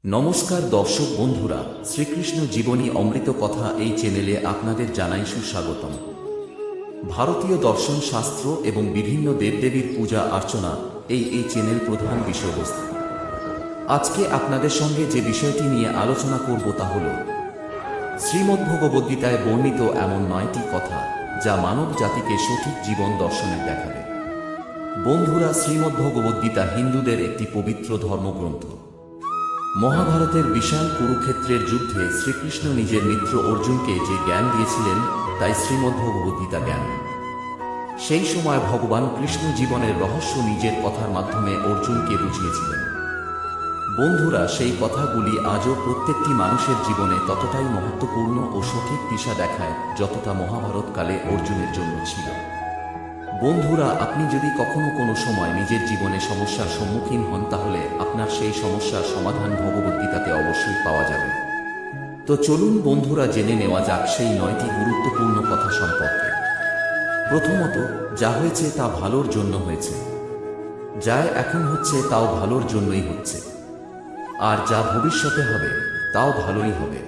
নমস্কার দর্শক বন্ধুরা, শ্রীকৃষ্ণ জীবনী অমৃত কথা এই চ্যানেলে আপনাদের জানাই সুস্বাগতম। ভারতীয় দর্শন শাস্ত্র এবং বিভিন্ন দেবদেবীর পূজা অর্চনা এই চ্যানেল প্রধান বিষয়বস্তু। আজকে আপনাদের সঙ্গে যে বিষয়টি নিয়ে আলোচনা করব তা হল শ্রীমদ্ভগবদ্গীতায় বর্ণিত এমন 9টি কথা যা মানব জাতিকে সঠিক জীবন দর্শনের দেখাবে। বন্ধুরা, শ্রীমদ্ভগবদ্গীতা হিন্দুদের একটি পবিত্র ধর্মগ্রন্থ। মহাভারতের বিশাল কুরুক্ষেত্রের যুদ্ধে শ্রীকৃষ্ণ নিজের মিত্র অর্জুনকে যে জ্ঞান দিয়েছিলেন তাই শ্রীমদ্ভগবদ্গীতা জ্ঞান। সেই সময় ভগবান কৃষ্ণ জীবনের রহস্য নিজের কথার মাধ্যমে অর্জুনকে বুঝিয়েছিলেন। বন্ধুরা, সেই কথাগুলি আজও প্রত্যেকটি মানুষের জীবনে ততটাই মহত্বপূর্ণ ও সঠিক দিশা দেখায় যতটা মহাভারতকালে অর্জুনের জন্য ছিল। বন্ধুরা, আপনি যদি কখনো কোনো সময় নিজের জীবনে সমস্যার সম্মুখীন হন তাহলে আপনার সেই সমস্যার সমাধান ভগবদ্গীতাতে অবশ্যই পাওয়া যাবে। তো চলুন বন্ধুরা, জেনে নেওয়া যাক সেই 9টি গুরুত্বপূর্ণ কথা সম্পর্কে। প্রথমত, যা হয়েছে তা ভালোর জন্য হয়েছে, যা এখন হচ্ছে তাও ভালোর জন্যই হচ্ছে, আর যা ভবিষ্যতে হবে তাও ভালোই হবে।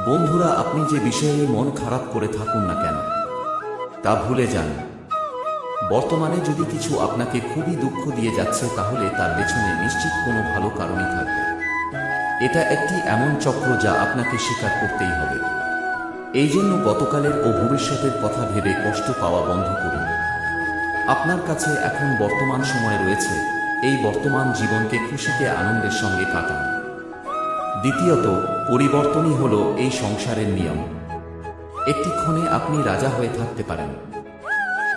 বন্ধুরা, আপনি যে বিষয়ে মন খারাপ করে থাকুন না কেন তা ভুলে যান। বর্তমানে যদি কিছু আপনাকে খুবই দুঃখ দিয়ে যাচ্ছে তাহলে তার পেছনে নিশ্চিত কোনো ভালো কারণই থাকবে। এটা একটি এমন চক্র যা আপনাকে স্বীকার করতেই হবে। এই জন্য গতকালের ও ভবিষ্যতের কথা ভেবে কষ্ট পাওয়া বন্ধ করুন। আপনার কাছে এখন বর্তমান সময় রয়েছে, এই বর্তমান জীবনকে খুশিতে আনন্দের সঙ্গে কাটান। দ্বিতীয়ত, পরিবর্তনই হলো এই সংসারের নিয়ম। একটি ক্ষণে আপনি রাজা হয়ে থাকতে পারেন,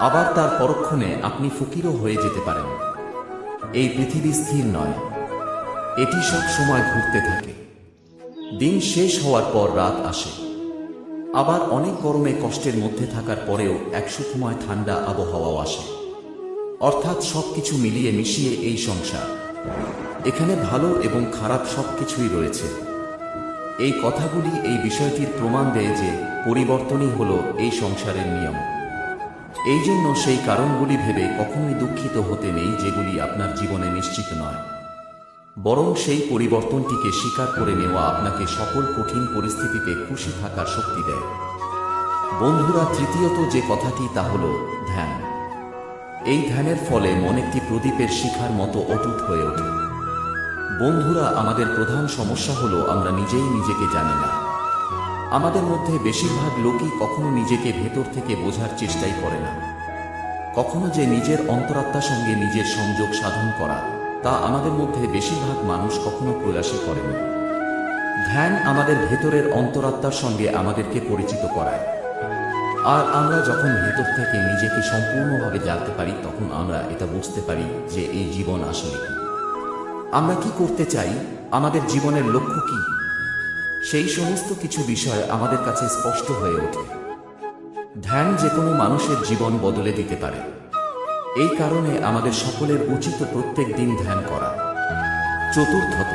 আবার তার পরক্ষণে আপনি ফকিরও হয়ে যেতে পারেন। এই পৃথিবী স্থির নয়, এটি সব সময় ঘুরতে থাকে। দিন শেষ হওয়ার পর রাত আসে, আবার অনেক গরমে কষ্টের মধ্যে থাকার পরেও এক সুখময় ঠান্ডা আবহাওয়াও আসে। অর্থাৎ সবকিছু মিলিয়ে মিশিয়ে এই সংসার, এখানে ভালো এবং খারাপ সবকিছুই রয়েছে। এই কথাগুলি এই বিষয়টির প্রমাণ দেয় যে পরিবর্তনই হলো এই সংসারের নিয়ম। এই জন্য সেই কারণগুলি ভেবে কখনোই দুঃখিত হতে নেই যেগুলি আপনার জীবনে নিশ্চিত নয়, বরং সেই পরিবর্তনটিকে স্বীকার করে নেওয়া আপনাকে সকল কঠিন পরিস্থিতিতে খুশি থাকার শক্তি দেয়। বন্ধুরা, তৃতীয়ত যে কথাটি তা হল ধ্যান। এই ধ্যানের ফলে মন একটি প্রদীপের শিখার মতো অটুট হয়ে ওঠে। বন্ধুরা, আমাদের প্রধান সমস্যা হলো আমরা নিজেই নিজেকে জানি না। আমাদের মধ্যে বেশিরভাগ লোকই কখনো নিজেকে ভেতর থেকে বোঝার চেষ্টাই করে না। কখনো যে নিজের অন্তরাত্মার সঙ্গে নিজের সংযোগ সাধন করা, তা আমাদের মধ্যে বেশিরভাগ মানুষ কখনো প্রয়াসই করেনি। ধ্যান আমাদের ভেতরের অন্তরাত্মার সঙ্গে আমাদেরকে পরিচিত করায়। আর আমরা যখন ভেতর থেকে নিজেকে সম্পূর্ণভাবে জানতে পারি তখন আমরা এটা বুঝতে পারি যে এই জীবন আসলে কি, আমরা কি করতে চাই, আমাদের জীবনের লক্ষ্য কি, সেই সমস্ত কিছু বিষয় আমাদের কাছে স্পষ্ট হয়ে ওঠে। ধ্যান যে কোনো মানুষের জীবন বদলে দিতে পারে। এই কারণে আমাদের সকলের উচিত প্রত্যেক দিন ধ্যান করা। চতুর্থত,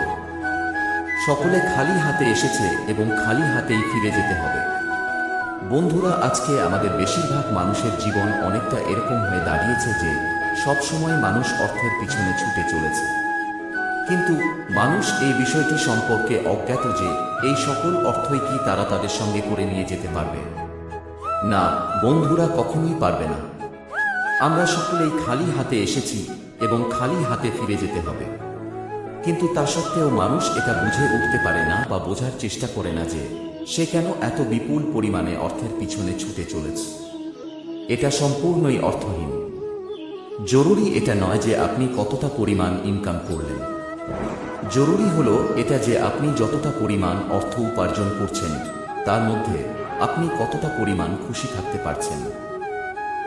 সকলে খালি হাতে এসেছে এবং খালি হাতেই ফিরে যেতে হবে। বন্ধুরা, আজকে আমাদের বেশিরভাগ মানুষের জীবন অনেকটা এরকম হয়ে দাঁড়িয়েছে যে সব সময় মানুষ অর্থের পিছনে ছুটে চলেছে, কিন্তু মানুষ এই বিষয়টি সম্পর্কে অজ্ঞাত যে এই সকল অর্থই কি তারা তাদের সঙ্গে করে নিয়ে যেতে পারবে? না বন্ধুরা, কখনোই পারবে না। আমরা সকলেই খালি হাতে এসেছি এবং খালি হাতে ফিরে যেতে হবে, কিন্তু তা সত্ত্বেও মানুষ এটা বুঝে উঠতে পারে না বা বোঝার চেষ্টা করে না যে সে কেন এত বিপুল পরিমাণে অর্থের পিছনে ছুটে চলেছে। এটা সম্পূর্ণই অর্থহীন। জরুরি এটা নয় যে আপনি কতটা পরিমাণ ইনকাম করলেন, জরুরি হলো এটা যে আপনি যতটা পরিমাণ অর্থ উপার্জন করছেন তার মধ্যে আপনি কতটা পরিমাণ খুশি থাকতে পারছেন।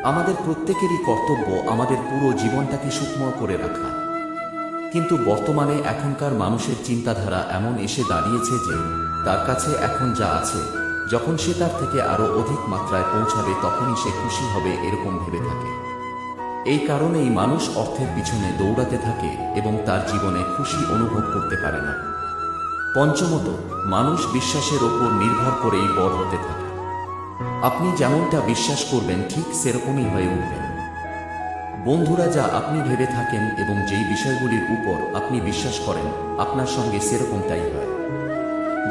আমাদের প্রত্যেকেরই কর্তব্য আমাদের পুরো জীবনটাকে সুখময় করে রাখা, কিন্তু বর্তমানে এখনকার মানুষের চিন্তাধারা এমন এসে দাঁড়িয়েছে যে তার কাছে এখন যা আছে, যখন সে তার থেকে আরো অধিক মাত্রায় পৌঁছাবে তখনই সে খুশি হবে এরকম ভেবে থাকে। এই কারণেই মানুষ অর্থের পিছনে দৌড়াতে থাকে এবং তার জীবনে খুশি অনুভব করতে পারে না। পঞ্চমত, মানুষ বিশ্বাসের ওপর নির্ভর করেই বড় হতে থাকে। আপনি যেমনটা বিশ্বাস করবেন ঠিক সেরকমই হয়ে উঠবেন। বন্ধুরা, যা আপনি ভেবে থাকেন এবং যেই বিষয়গুলির উপর আপনি বিশ্বাস করেন, আপনার সঙ্গে সেরকমটাই হয়।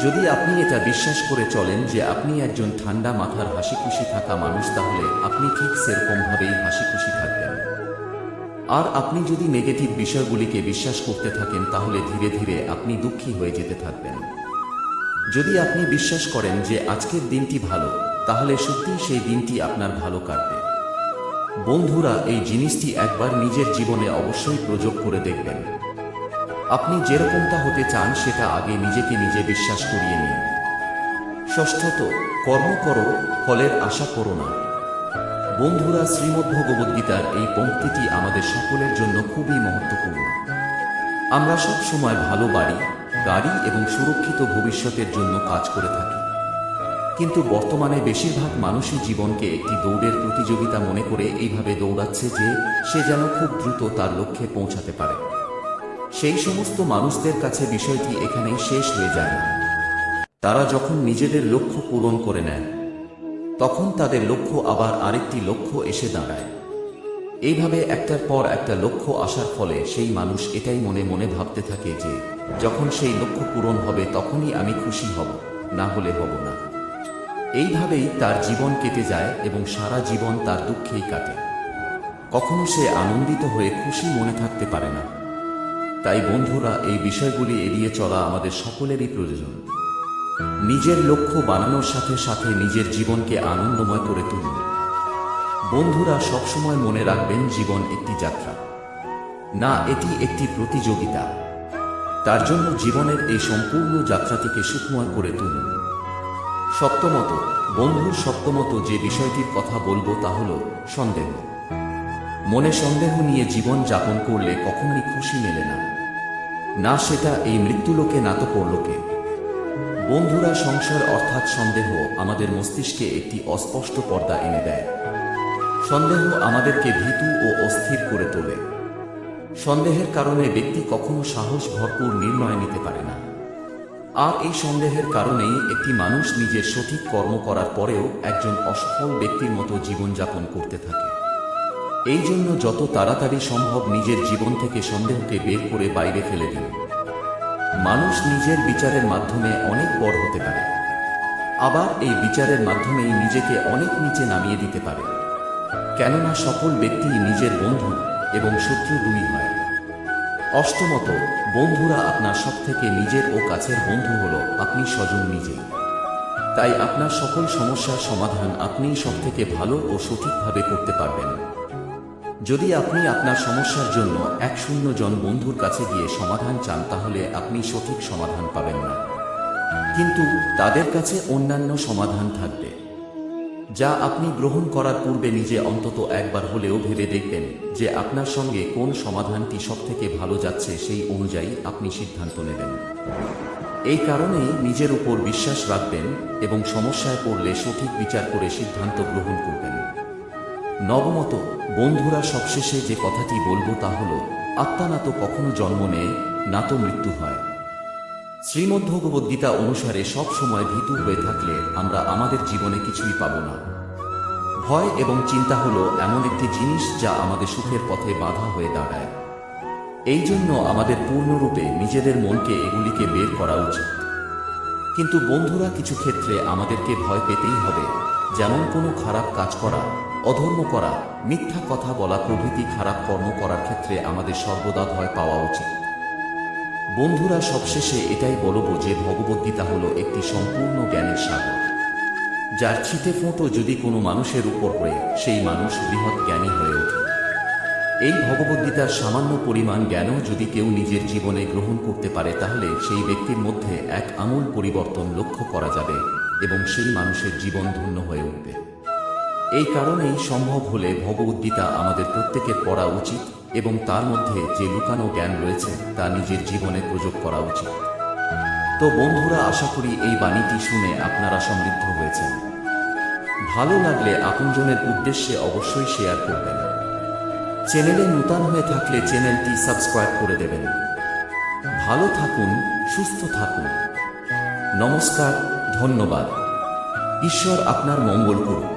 যদি আপনি এটা বিশ্বাস করে চলেন যে আপনি একজন ঠান্ডা মাথার হাসিখুশি থাকা মানুষ, তাহলে আপনি ঠিক সেরকমভাবেই হাসিখুশি থাকবেন। আর আপনি যদি নেগেটিভ বিষয়গুলিকে বিশ্বাস করতে থাকেন, তাহলে ধীরে ধীরে আপনি দুঃখী হয়ে যেতে থাকবেন। যদি আপনি বিশ্বাস করেন যে আজকের দিনটি ভালো, তাহলে সত্যিই সেই দিনটি আপনার ভালো কাটবে। বন্ধুরা, এই জিনিসটি একবার নিজের জীবনে অবশ্যই প্রয়োগ করে দেখবেন। আপনি যেরকমটা হতে চান সেটা আগে নিজেকে নিজে বিশ্বাস করিয়ে নিন। ষষ্ঠত, কর্ম করো, ফলের আশা করো না। বন্ধুরা, শ্রীমদ্ভগবদ্গীতার এই পংক্তিটি আমাদের সকলের জন্য খুবই মহত্বপূর্ণ। আমরা সব সময় ভালো বাড়ি, গাড়ি এবং সুরক্ষিত ভবিষ্যতের জন্য কাজ করে থাকি, কিন্তু বর্তমানে বেশিরভাগ মানুষই জীবনকে একটি দৌড়ের প্রতিযোগিতা মনে করে এইভাবে দৌড়াচ্ছে যে সে যেন খুব দ্রুত তার লক্ষ্যে পৌঁছাতে পারে। সেই সমস্ত মানুষদের কাছে বিষয়টি এখানেই শেষ হয়ে যায় না। তারা যখন নিজেদের লক্ষ্য পূরণ করে নেয়, তখন তাদের লক্ষ্য আবার আরেকটি লক্ষ্য এসে দাঁড়ায়। এইভাবে একটার পর একটা লক্ষ্য আসার ফলে সেই মানুষ এটাই মনে মনে ভাবতে থাকে যে যখন সেই লক্ষ্য পূরণ হবে তখনই আমি খুশি হব, না হলে হব না। এইভাবেই তার জীবন কেটে যায় এবং সারা জীবন তার দুঃখেই কাটে। কখনো সে আনন্দিত হয়ে খুশি মনে থাকতে পারে না। তাই বন্ধুরা, এই বিষয়গুলি এড়িয়ে চলা আমাদের সকলেরই প্রয়োজন। নিজের লক্ষ্য বানানোর সাথে সাথে নিজের জীবনকে আনন্দময় করে তুলুন। বন্ধুরা, সবসময় মনে রাখবেন, জীবন একটি যাত্রা না, এটি একটি প্রতিযোগিতা। তার জন্য জীবনের এই সম্পূর্ণ যাত্রাটিকে সুখময় করে তুলুন। সপ্তমত, বন্ধুর সপ্তমত যে বিষয়টির কথা বলবো তা হল সন্দেহ। মনে সন্দেহ নিয়ে জীবন যাপন করলে কখনোই খুশি মেলে না, না সেটা এই মৃত্যুলোকে না তো পরলোকে। বন্ধুরা, সংশয় অর্থাৎ সন্দেহ আমাদের মস্তিষ্কে একটি অস্পষ্ট পর্দা এনে দেয়। সন্দেহ আমাদেরকে ভীতু ও অস্থির করে তোলে। সন্দেহের কারণে ব্যক্তি কখনো সাহস ভরপুর নির্ণয় নিতে পারে না। আর এই সন্দেহের কারণেই একটি মানুষ নিজের সঠিক কর্ম করার পরেও একজন অসফল ব্যক্তির মতো জীবনযাপন করতে থাকে। এই জন্য যত তাড়াতাড়ি সম্ভব নিজের জীবন থেকে সন্দেহকে বের করে বাইরে ফেলে দিন। মানুষ নিজের বিচারের মাধ্যমে অনেক বড় হতে পারে, আবার এই বিচারের মাধ্যমেই নিজেকে অনেক নিচে নামিয়ে দিতে পারে। কেননা সকল ব্যক্তি নিজের বন্ধু এবং শত্রু দুই হয়। অষ্টমত, বন্ধুরা, আপনার সবথেকে নিজের ও কাছের বন্ধু হল আপনি স্বজন নিজেই। তাই আপনার সকল সমস্যার সমাধান আপনিই সবথেকে ভালো ও সঠিকভাবে করতে পারবেন। যদি আপনি আপনার সমস্যার জন্য 100 জন বন্ধুর কাছে গিয়ে সমাধান চান, তাহলে আপনি সঠিক সমাধান পাবেন না, কিন্তু তাদের কাছে অন্যান্য সমাধান থাকবে, যা আপনি গ্রহণ করার পূর্বে নিজে অন্তত একবার হলেও ভেবে দেখবেন যে আপনার সঙ্গে কোন সমাধানটি সবথেকে ভালো যাচ্ছে, সেই অনুযায়ী আপনি সিদ্ধান্ত নেবেন। এই কারণেই নিজের উপর বিশ্বাস রাখবেন এবং সমস্যায় পড়লে সঠিক বিচার করে সিদ্ধান্ত গ্রহণ করবেন। নবমত, বন্ধুরা, সবশেষে যে কথাটি বলবো তা হল, আত্মা না তো কখনো জন্ম নেয়, না তো মৃত্যু হয়। শ্রীমদ্ভগবদ্গীতা অনুসারে সব সময় ভীতু হয়ে থাকলে আমরা আমাদের জীবনে কিছুই পাব না। ভয় এবং চিন্তা হলো এমন একটি জিনিস যা আমাদের সুখের পথে বাধা হয়ে দাঁড়ায়। এই জন্য আমাদের পূর্ণরূপে নিজেদের মনকে এগুলিকে বের করা উচিত। কিন্তু বন্ধুরা, কিছু ক্ষেত্রে আমাদেরকে ভয় পেতেই হবে, যেমন কোনো খারাপ কাজ করা, অধর্ম করা, মিথ্যা কথা বলা প্রভৃতি খারাপ কর্ম করার ক্ষেত্রে আমাদের সর্বদা ভয় পাওয়া উচিত। বন্ধুরা, সবশেষে এটাই বলবো যে ভগবদ্গীতা হলো একটি সম্পূর্ণ জ্ঞানের সাগর, যার ছিটে ফোঁটো যদি কোনো মানুষের উপর পড়ে, সেই মানুষ বৃহৎ জ্ঞানী হয়ে ওঠে। এই ভগবদ্গীতার সামান্য পরিমাণ জ্ঞানও যদি কেউ নিজের জীবনে গ্রহণ করতে পারে, তাহলে সেই ব্যক্তির মধ্যে এক আমূল পরিবর্তন লক্ষ্য করা যাবে এবং সেই মানুষের জীবন ধন্য হয়ে উঠবে। এই কারণেই সম্ভব হলে ভগবদ্গীতা আমাদের প্রত্যেকের পড়া উচিত এবং তার মধ্যে যে লুকানো জ্ঞান রয়েছে তা নিজের জীবনে প্রয়োগ করা উচিত। তো বন্ধুরা, আশা করি এই বাণীটি শুনে আপনারা সমৃদ্ধ হয়েছেন। ভালো লাগলে আপনজনের উদ্দেশ্যে অবশ্যই শেয়ার করবেন। চ্যানেলে নূতন হয়ে থাকলে চ্যানেলটি সাবস্ক্রাইব করে দেবেন। ভালো থাকুন, সুস্থ থাকুন। নমস্কার, ধন্যবাদ। ঈশ্বর আপনার মঙ্গল করুন।